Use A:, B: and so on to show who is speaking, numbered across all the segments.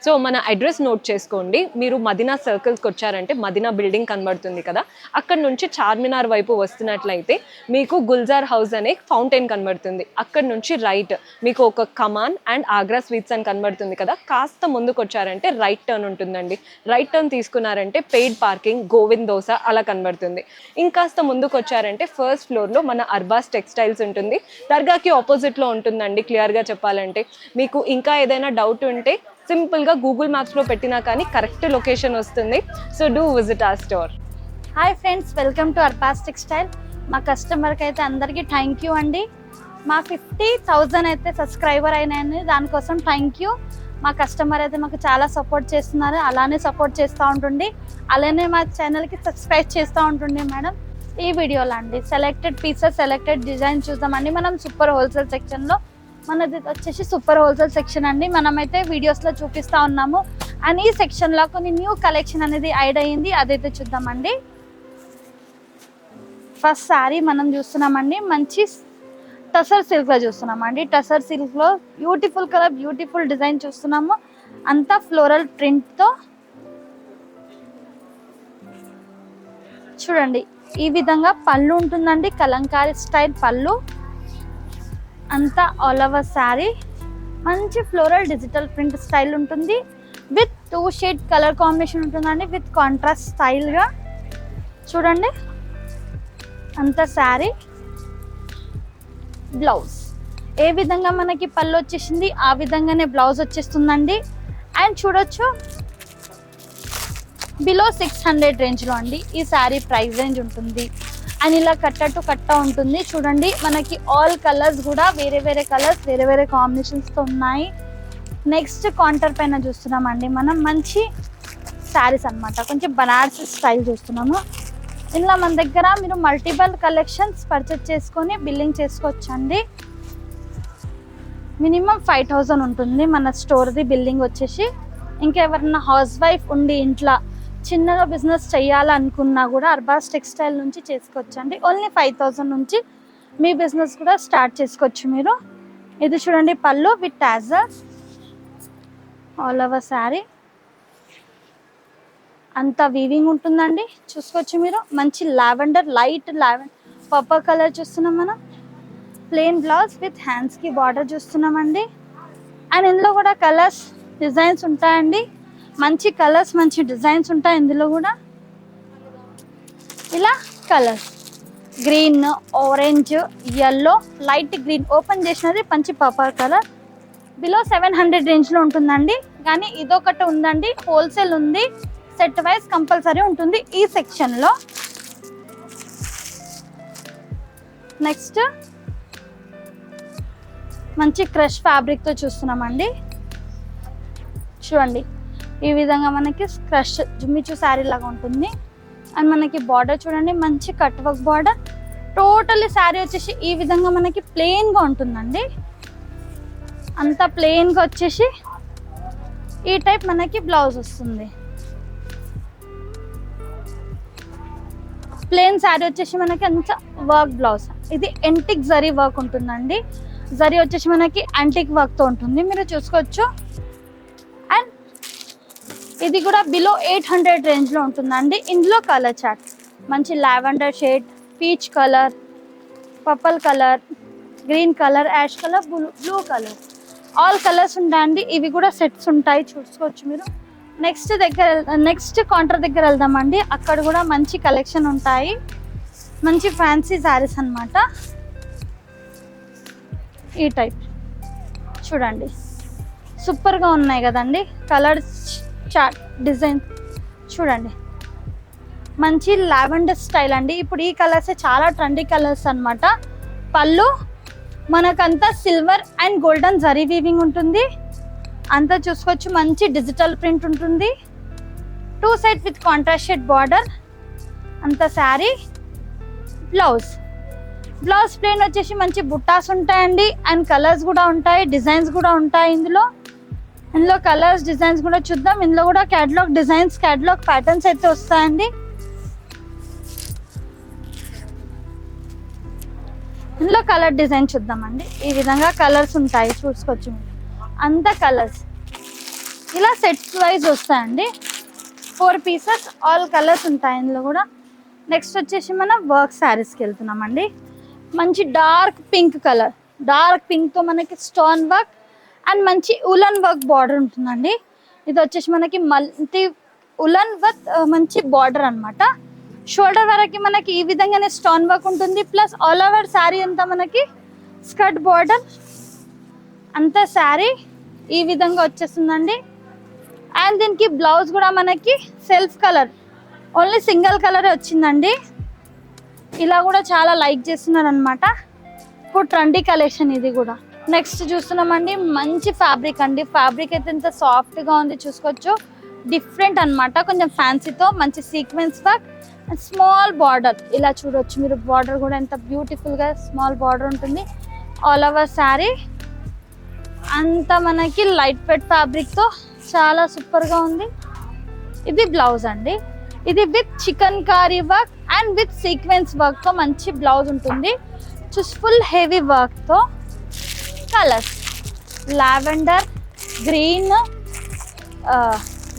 A: So మన address note చేసుకోండి. మీరు మదీనా సర్కిల్స్కి వచ్చారంటే మదీనా బిల్డింగ్ కనబడుతుంది కదా, అక్కడ నుంచి చార్మినార్ వైపు వస్తున్నట్లయితే మీకు గుల్జార్ హౌస్ అనే ఫౌంటైన్ కనబడుతుంది. అక్కడ నుంచి రైట్ మీకు ఒక కమాన్ అండ్ ఆగ్రా స్వీట్స్ అని కనబడుతుంది కదా, కాస్త ముందుకు వచ్చారంటే రైట్ టర్న్ ఉంటుందండి. రైట్ టర్న్ తీసుకున్నారంటే పెయిడ్ పార్కింగ్, గోవింద్ దోస అలా కనబడుతుంది. ఇంకాస్త ముందుకు వచ్చారంటే ఫస్ట్ ఫ్లోర్లో మన అర్బాస్ టెక్స్టైల్స్ ఉంటుంది. దర్గాకి ఆపోజిట్లో ఉంటుందండి. క్లియర్గా చెప్పాలంటే మీకు ఇంకా ఏదైనా డౌట్ ఉంటే సింపుల్గా గూగుల్ మ్యాప్స్లో పెట్టినా కానీ కరెక్ట్ లొకేషన్ వస్తుంది. So do visit our store.
B: Hi friends, welcome to Arbaz textile. మా కస్టమర్కి అయితే అందరికీ థ్యాంక్ యూ అండి. మా 50,000 అయితే సబ్స్క్రైబర్ అయినాయని, దానికోసం థ్యాంక్ యూ. మా కస్టమర్ అయితే మాకు చాలా సపోర్ట్ చేస్తున్నారు, అలానే సపోర్ట్ చేస్తూ ఉంటుంది. అలానే మా ఛానల్కి సబ్స్క్రైబ్ చేస్తూ ఉంటుంది మేడం. ఈ వీడియోలో అండి సెలెక్టెడ్ పీసెస్, సెలెక్టెడ్ డిజైన్ చూద్దామండి. మనం సూపర్ హోల్సేల్ సెక్షన్లో, మనది వచ్చేసి సూపర్ హోల్సేల్ సెక్షన్ అండి. మనమైతే వీడియోస్లో చూపిస్తూ ఉన్నాము. అండ్ ఈ సెక్షన్లో కొన్ని న్యూ కలెక్షన్ అనేది యాడ్ అయ్యింది, అదైతే చూద్దామండి. ఫస్ట్ శారీ మనం చూస్తున్నామండి, మంచి టసర్ సిల్క్లో చూస్తున్నామండి. టసర్ సిల్క్లో బ్యూటిఫుల్ కలర్, బ్యూటిఫుల్ డిజైన్ చూస్తున్నాము. అంతా ఫ్లోరల్ ప్రింట్తో చూడండి. ఈ విధంగా పళ్ళు ఉంటుందండి, కలంకారీ స్టైల్ పళ్ళు. అంతా ఆల్ ఓవర్ శారీ మంచి ఫ్లోరల్ డిజిటల్ ప్రింట్ స్టైల్ ఉంటుంది. విత్ 2 షేడ్ కలర్ కాంబినేషన్ ఉంటుందండి, విత్ కాంట్రాస్ట్ స్టైల్గా చూడండి. అంత శారీ బ్లౌజ్ ఏ విధంగా మనకి పళ్ళు వచ్చేసింది, ఆ విధంగానే బ్లౌజ్ వచ్చేస్తుందండి. అండ్ చూడొచ్చు బిలో 600 రేంజ్లో అండి ఈ శారీ ప్రైస్ రేంజ్ ఉంటుంది. అండ్ ఇలా కట్ట ఉంటుంది చూడండి. మనకి ఆల్ కలర్స్ కూడా వేరే వేరే కలర్స్, వేరే వేరే కాంబినేషన్స్తో ఉన్నాయి. నెక్స్ట్ కౌంటర్ పైన చూస్తున్నామండి మనం మంచి శారీస్ అనమాట, కొంచెం బనారసి స్టైల్ చూస్తున్నాము. ఇలా మన దగ్గర మీరు మల్టిపుల్ కలెక్షన్స్ పర్చేస్ చేసుకొని బిల్లింగ్ చేసుకోవచ్చండి. మినిమం 5,000 ఉంటుంది మన స్టోర్ది బిల్లింగ్ వచ్చేసి. ఇంకెవరన్నా హౌస్ వైఫ్ ఉండి ఇంట్లో చిన్నగా బిజినెస్ చేయాలనుకున్నా కూడా అర్బాస్ టెక్స్టైల్ నుంచి చేసుకోవచ్చండి. ఓన్లీ 5,000 నుంచి మీ బిజినెస్ కూడా స్టార్ట్ చేసుకోవచ్చు మీరు. ఇది చూడండి పళ్ళు విత్ టాజర్స్, ఆల్ ఓవర్ శారీ అంతా వీవింగ్ ఉంటుందండి, చూసుకోవచ్చు మీరు. మంచి lavender, light lavender purple colour చూస్తున్నాం మనం. ప్లెయిన్ బ్లౌజ్ విత్ హ్యాండ్స్కి బార్డర్ చూస్తున్నామండి. అండ్ ఇందులో కూడా కలర్స్, డిజైన్స్ ఉంటాయండి. మంచి కలర్స్, మంచి డిజైన్స్ ఉంటాయి ఇందులో కూడా. ఇలా colours green, orange, yellow, light green, open చేసినది మంచి పర్పుల్ కలర్. బిలో 700 రేంజ్లో ఉంటుందండి. కానీ ఇదొకటి ఉందండి, హోల్సేల్ ఉంది, సెట్ వైజ్ కంపల్సరీ ఉంటుంది ఈ సెక్షన్లో. నెక్స్ట్ మంచి క్రష్ ఫ్యాబ్రిక్తో చూస్తున్నామండి. చూడండి ఈ విధంగా మనకి క్రష్ జుమ్మిచూ శారీ లాగా ఉంటుంది. అండ్ మనకి బార్డర్ చూడండి, మంచి cut work border. Totally sari వచ్చేసి ఈ విధంగా మనకి ప్లెయిన్గా ఉంటుందండి. అంతా ప్లెయిన్గా వచ్చేసి ఈ టైప్ మనకి బ్లౌజ్ వస్తుంది. ప్లెయిన్ శారీ వచ్చేసి మనకి అంత వర్క్ బ్లౌజ్. ఇది ఎంటిక్ జరీ వర్క్ ఉంటుందండి. జరీ వచ్చేసి మనకి యాంటిక్ వర్క్తో ఉంటుంది, మీరు చూసుకోవచ్చు. అండ్ ఇది కూడా బిలో 800 రేంజ్లో ఉంటుందండి. ఇందులో కలర్ చార్ట్ మంచి lavender shade, peach colour, purple colour, green colour, ash colour, blue colour, all colours ఉంటాయండి. ఇవి కూడా సెట్స్ ఉంటాయి, చూసుకోవచ్చు మీరు. నెక్స్ట్ కౌంటర్ దగ్గర వెళ్దామండి. అక్కడ కూడా మంచి కలెక్షన్ ఉంటాయి, మంచి ఫ్యాన్సీ శారీస్ అన్నమాట. ఈ టైప్ చూడండి, సూపర్గా ఉన్నాయి కదండి. కలర్ చార్ట్, డిజైన్ చూడండి, మంచి లావెండర్ స్టైల్ అండి. ఇప్పుడు ఈ కలర్స్ చాలా ట్రెండీ కలర్స్ అన్నమాట. పళ్ళు మనకంతా silver and golden zari weaving ఉంటుంది. అంతా చూసుకోవచ్చు, మంచి డిజిటల్ ప్రింట్ ఉంటుంది. 2 side with contrast shade border. అంత శారీ బ్లౌజ్ ప్లెయిన్ వచ్చేసి మంచి బుట్టాస్ ఉంటాయండి. అండ్ కలర్స్ కూడా ఉంటాయి, డిజైన్స్ కూడా ఉంటాయి ఇందులో. కలర్స్, డిజైన్స్ కూడా చూద్దాం. ఇందులో కూడా క్యాటలాగ్ డిజైన్స్, క్యాటలాగ్ ప్యాటర్న్స్ అయితే వస్తాయండి. ఇందులో కలర్ డిజైన్ చూద్దామండి. ఈ విధంగా కలర్స్ ఉంటాయి, చూసుకోవచ్చు. అంత కలర్స్ ఇలా సెట్స్ వైజ్ వస్తాయండి. 4 పీసెస్, ఆల్ కలర్స్ ఉంటాయి ఇందులో కూడా. నెక్స్ట్ వచ్చేసి మనం వర్క్ శారీస్కి వెళ్తున్నామండి. మంచి డార్క్ పింక్ కలర్, డార్క్ పింక్తో మనకి స్టోన్ వర్క్ అండ్ మంచి ఉలన్ వర్క్ బార్డర్ ఉంటుందండి. ఇది వచ్చేసి మనకి మల్టీ ఉలన్ వర్క్ మంచి బార్డర్ అన్నమాట. షోల్డర్ వరకు మనకి ఈ విధంగానే స్టోన్ వర్క్ ఉంటుంది. ప్లస్ ఆల్ ఓవర్ శారీ అంతా మనకి స్కర్ట్ బార్డర్ అంతా శారీ ఈ విధంగా వచ్చేస్తుందండి. అండ్ దీనికి బ్లౌజ్ కూడా మనకి self colour, only single colour వచ్చిందండి. ఇలా కూడా చాలా లైక్ చేస్తున్నారు అనమాట. ఇప్పుడు ట్రెండీ కలెక్షన్ ఇది కూడా. నెక్స్ట్ చూస్తున్నామండి మంచి ఫ్యాబ్రిక్ అండి. ఫ్యాబ్రిక్ అయితే ఎంత సాఫ్ట్గా ఉంది చూసుకోవచ్చు. డిఫరెంట్ అన్నమాట, కొంచెం ఫ్యాన్సీతో మంచి sequence work and small border. ఇలా చూడొచ్చు మీరు, బార్డర్ కూడా ఎంత బ్యూటిఫుల్గా స్మాల్ బార్డర్ ఉంటుంది. ఆల్ ఓవర్ శారీ అంతా మనకి లైట్ వెయిట్ ఫ్యాబ్రిక్తో చాలా సూపర్గా ఉంది. ఇది బ్లౌజ్ అండి. ఇది with chikankari work and with sequence వర్క్తో మంచి బ్లౌజ్ ఉంటుంది. ఫుల్ హెవీ వర్క్తో colours lavender green,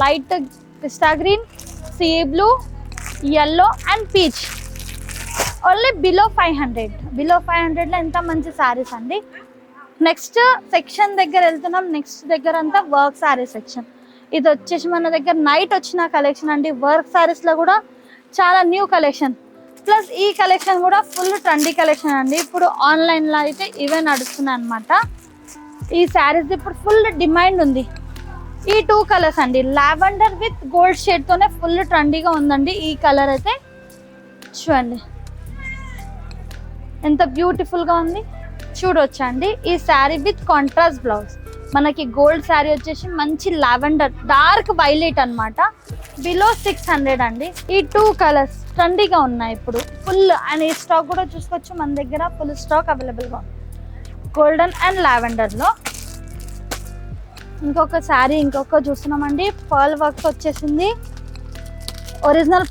B: light pista green, sea blue, yellow and peach. Only below 500లో ఎంత మంచి శారీస్ అండి. నెక్స్ట్ సెక్షన్ దగ్గర వెళ్తున్నాం. నెక్స్ట్ దగ్గర అంతా వర్క్ శారీ సెక్షన్. ఇది వచ్చేసి మన దగ్గర నైట్ వచ్చిన కలెక్షన్ అండి. వర్క్ శారీస్లో కూడా చాలా న్యూ కలెక్షన్. ప్లస్ ఈ కలెక్షన్ కూడా ఫుల్ ట్రెండీ కలెక్షన్ అండి. ఇప్పుడు ఆన్లైన్లో అయితే ఇవే నడుస్తున్నాయి అనమాట. ఈ శారీస్ ఇప్పుడు ఫుల్ డిమాండ్ ఉంది. ఈ 2 కలర్స్ అండి, లావెండర్ విత్ గోల్డ్ షేడ్తోనే ఫుల్ ట్రెండీగా ఉందండి. ఈ కలర్ అయితే చూడండి ఎంత బ్యూటిఫుల్గా ఉంది, చూడొచ్చండి. ఈ శారీ విత్ కాంట్రాస్ట్ బ్లౌజ్, మనకి గోల్డ్ శారీ వచ్చేసి మంచి లావెండర్ డార్క్ వైలెట్ అన్నమాట. బిలో 600 అండి. ఈ 2 కలర్స్ ట్రెండీగా ఉన్నాయి ఇప్పుడు ఫుల్. అండ్ ఈ స్టాక్ కూడా చూసుకోవచ్చు, మన దగ్గర ఫుల్ స్టాక్ అవైలబుల్గా ఉంది గోల్డెన్ అండ్ లావెండర్లో. ఇంకొక శారీ ఇంకొక చూస్తున్నామండి. పర్ల్ వర్క్ వచ్చేసింది, ఒరిజినల్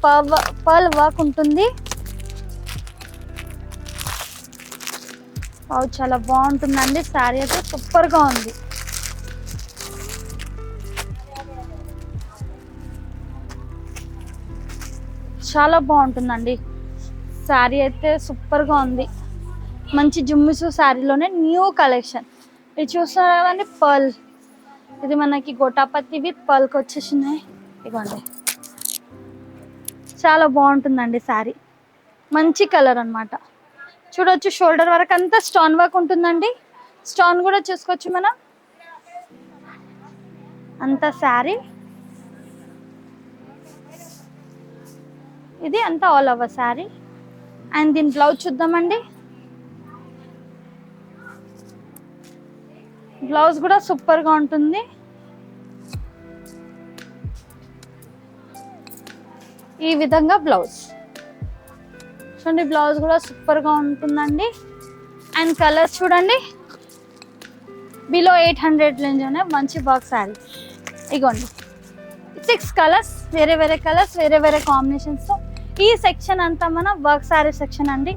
B: పర్ల్ వర్క్ ఉంటుంది. చాలా బాగుంటుందండి శారీ అయితే, సూపర్గా ఉంది. చాలా బాగుంటుందండి శారీ అయితే, సూపర్గా ఉంది. మంచి జుమ్మిసు శారీలోనే న్యూ కలెక్షన్. ఇది చూస్తున్నారు కదండి పర్ల్, ఇది మనకి గోటాపత్తి విత్ పర్ల్కి వచ్చేసినాయి. ఇవ్వండి చాలా బాగుంటుందండి శారీ, మంచి కలర్ అన్నమాట. చూడొచ్చు షోల్డర్ వరకు అంతా స్టోన్ వర్క్ ఉంటుందండి. స్టోన్ కూడా చూసుకోవచ్చు మనం అంతా శారీ. ఇది అంతా ఆల్ ఓవర్ శారీ. అండ్ దీని బ్లౌజ్ చూద్దామండి. బ్లౌజ్ కూడా సూపర్గా ఉంటుంది. ఈ విధంగా బ్లౌజ్ చూడండి, బ్లౌజ్ కూడా సూపర్గా ఉంటుందండి. అండ్ కలర్స్ చూడండి, బిలో 800 రేంజ్లోనే మంచి వర్క్ శారీ. ఇగోండి 6 కలర్స్, వేరే వేరే కలర్స్, వేరే వేరే కాంబినేషన్స్తో. ఈ సెక్షన్ అంతా మన వర్క్ శారీ సెక్షన్ అండి.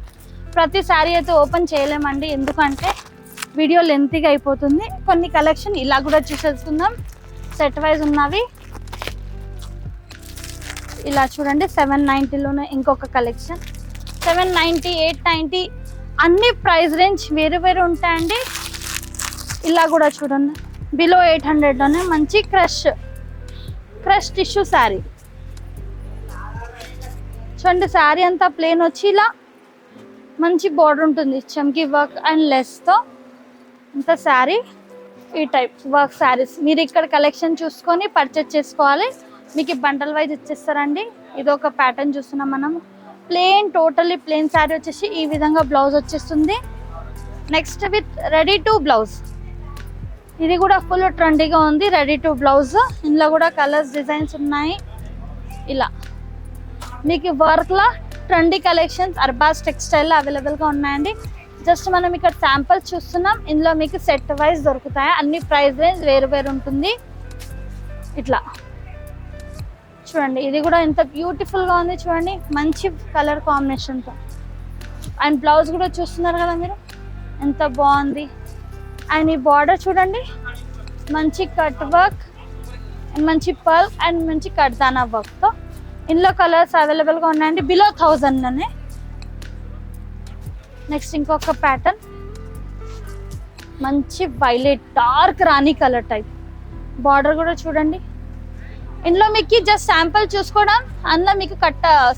B: ప్రతి శారీ అయితే ఓపెన్ చేయలేమండి, ఎందుకంటే వీడియో లెంతీగా అయిపోతుంది. కొన్ని కలెక్షన్ ఇలా కూడా చూసేసుకుందాం, సెట్ వైజ్ ఉన్నవి. ఇలా చూడండి 790లోనే ఇంకొక కలెక్షన్. 790, 890 అన్ని ప్రైస్ రేంజ్ వేరు వేరు ఉంటాయండి. ఇలా కూడా చూడండి బిలో 800లోనే మంచి క్రష్ టిష్యూ శారీ. చూడండి శారీ అంతా ప్లేన్ వచ్చి ఇలా మంచి బార్డర్ ఉంటుంది, చమ్కీ వర్క్ అండ్ లెస్తో అంత శారీ. ఈ టైప్ వర్క్ శారీస్ మీరు ఇక్కడ కలెక్షన్ చూసుకొని పర్చేస్ చేసుకోవాలి. మీకు బండల్ వైజ్ ఇచ్చేస్తారండి. ఇది ఒక ప్యాటర్న్ చూస్తున్నాం మనం, ప్లెయిన్, టోటల్లీ ప్లెయిన్ శారీ వచ్చేసి ఈ విధంగా బ్లౌజ్ వచ్చేస్తుంది. Next with ready to blouse, ఇది కూడా ఫుల్ ట్రెండీగా ఉంది. రెడీ టు బ్లౌజ్, ఇందులో కూడా కలర్స్ డిజైన్స్ ఉన్నాయి. ఇలా మీకు వర్క్లో ట్రెండీ కలెక్షన్స్ అర్బాస్ టెక్స్టైల్లో అవైలబుల్గా ఉన్నాయండి. జస్ట్ మనం ఇక్కడ శాంపుల్స్ చూస్తున్నాం. ఇందులో మీకు సెట్ వైజ్ దొరుకుతాయి, అన్ని ప్రైస్ రేంజ్ వేరు వేరు ఉంటుంది. ఇట్లా చూడండి, ఇది కూడా ఎంత బ్యూటిఫుల్గా ఉంది చూడండి, మంచి కలర్ కాంబినేషన్తో. అండ్ బ్లౌజ్ కూడా చూస్తున్నారు కదా మీరు, ఎంత బాగుంది. అండ్ ఈ బార్డర్ చూడండి, మంచి కట్ వర్క్ అండ్ మంచి పర్ల్ అండ్ మంచి కడ్దానా వర్క్తో. ఇందులో కలర్స్ అవైలబుల్గా ఉన్నాయండి బిలో 1000లోనే. నెక్స్ట్ ఇంకొక ప్యాటర్న్ మంచి వైలెట్ డార్క్ రాణి కలర్ టైప్. బార్డర్ కూడా చూడండి. ఇందులో మీకు జస్ట్ శాంపుల్ చూసుకోవడం, అందులో మీకు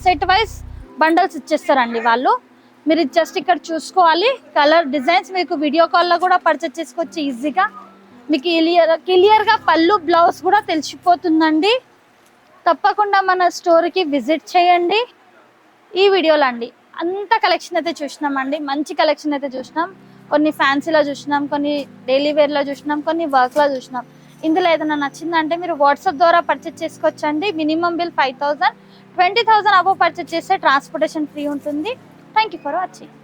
B: సెట్ వైజ్ బండల్స్ ఇచ్చేస్తారండి వాళ్ళు. మీరు జస్ట్ ఇక్కడ చూసుకోవాలి. కలర్ డిజైన్స్ మీకు వీడియో కాల్లో కూడా పర్చేస్ చేసుకోవచ్చు ఈజీగా. మీకు క్లియర్గా పళ్ళు బ్లౌజ్ కూడా తెలిసిపోతుందండి. తప్పకుండా మన స్టోర్కి విజిట్ చేయండి. ఈ వీడియోలో అండి అంత కలెక్షన్ అయితే చూసినామండి. మంచి కలెక్షన్ అయితే చూసినాం. కొన్ని ఫ్యాన్సీలో చూసినాం, కొన్ని డైలీ వేర్లో చూసినాం, కొన్ని వర్క్లో చూసినాం. ఇందులో ఏదైనా నచ్చిందంటే మీరు వాట్సాప్ ద్వారా పర్చేస్ చేసుకోవచ్చండి. మినిమం బిల్ 5000, 20,000 అబోవ్ పర్చేస్ చేస్తే ట్రాన్స్పోర్టేషన్ ఫ్రీ ఉంటుంది. Thank you for watching.